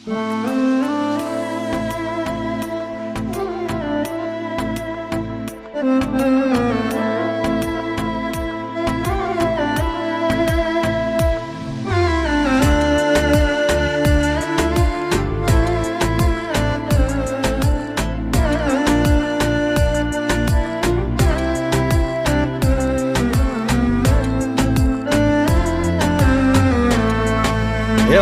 يا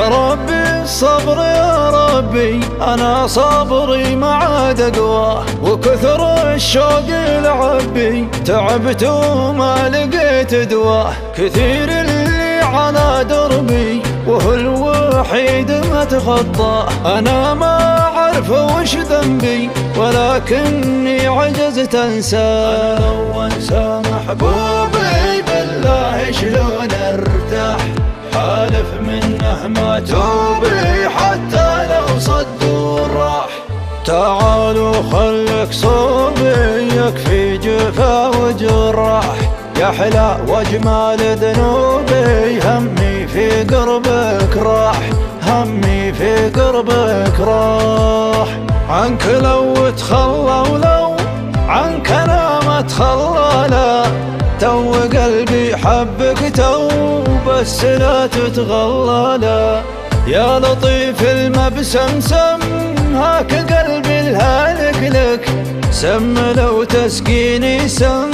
ربي الصبر يا ربي، أنا صبري ما عاد أقوى، وكثر الشوق العبي تعبت وما لقيت دواء. كثير اللي على دربي وهو الوحيد ما تخطى، أنا ما أعرف وش ذنبي ولكني عجزت أنساه. أنا لو أنسى محبوبي بالله شلون أرتاح، حالف منه ما توبي حتى لو صدوا راح. تعالوا خلك صوبي يكفي جفا وجراح، يا حلا واجمال ذنوبي همي في قربك راح، همي في قربك راح. عنك لو تخلى ولو عنك انا ما اتخلى، لا تو قلبي حبك تو بس لا تتغلى، لا يا لطيف المبسمسم هاك قلبي الهالك لك، سم لو تسقيني سم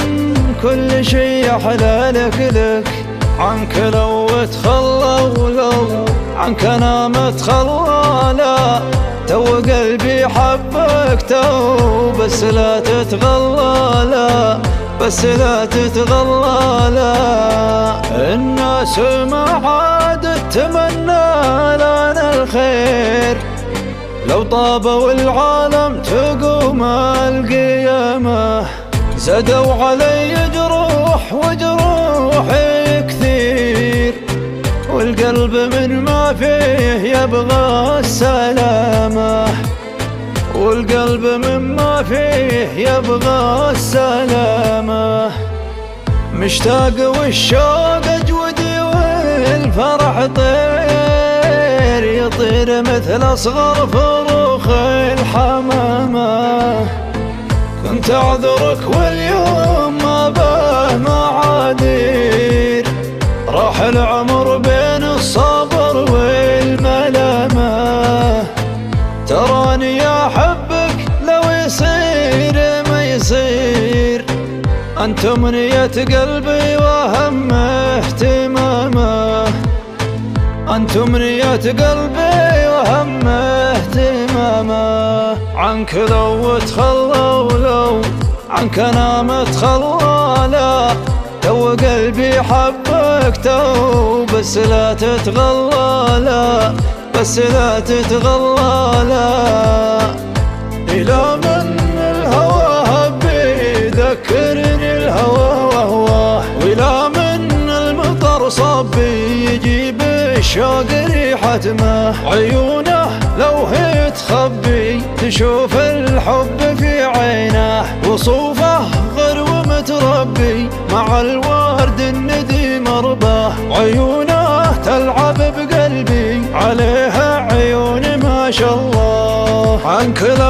كل شي حلالك لك. عنك لو اتخلى ولو عنك انا ما اتخلى، لا تو قلبي حبك تو بس لا تتغلى، لا بس لا تتغلى، لا الناس ما عاد تتمنى لنا الخير، لو طابوا العالم تقوم القيامة. زادوا علي جروح وجروحي كثير، والقلب من ما فيه يبغى السلامة، والقلب مما فيه يبغى السلامة. مشتاق والشوق أجودي والفرح طير، يطير مثل أصغر فروخ الحمامة. كنت أعذرك واليوم ما به معاذير، راح العمر بين الصبر والملامة. تراني أحبك لو يصير ما يصير، أنت أمنية قلبي وأهم اهتمامه، أنت أمنية قلبي وأهم اهتمامه. عنك لو تخلى ولو عنك أنا ما اتخلى، لا تو قلبي حبك تو بس لا تتغلى، لا بس لا تتغلى، لا إلى من الهوى هبي ذكرني الهوى وهواه، وإلى من المطر صبي يجيب الشوق ريحة ماه. عيونه لو هي تخبي تشوف الحب في عينه، وصوفه غرو متربي مع الورد الندي مرباه. عيونه تلعب بقلبي عليها عيون ما شاء الله. عنك لو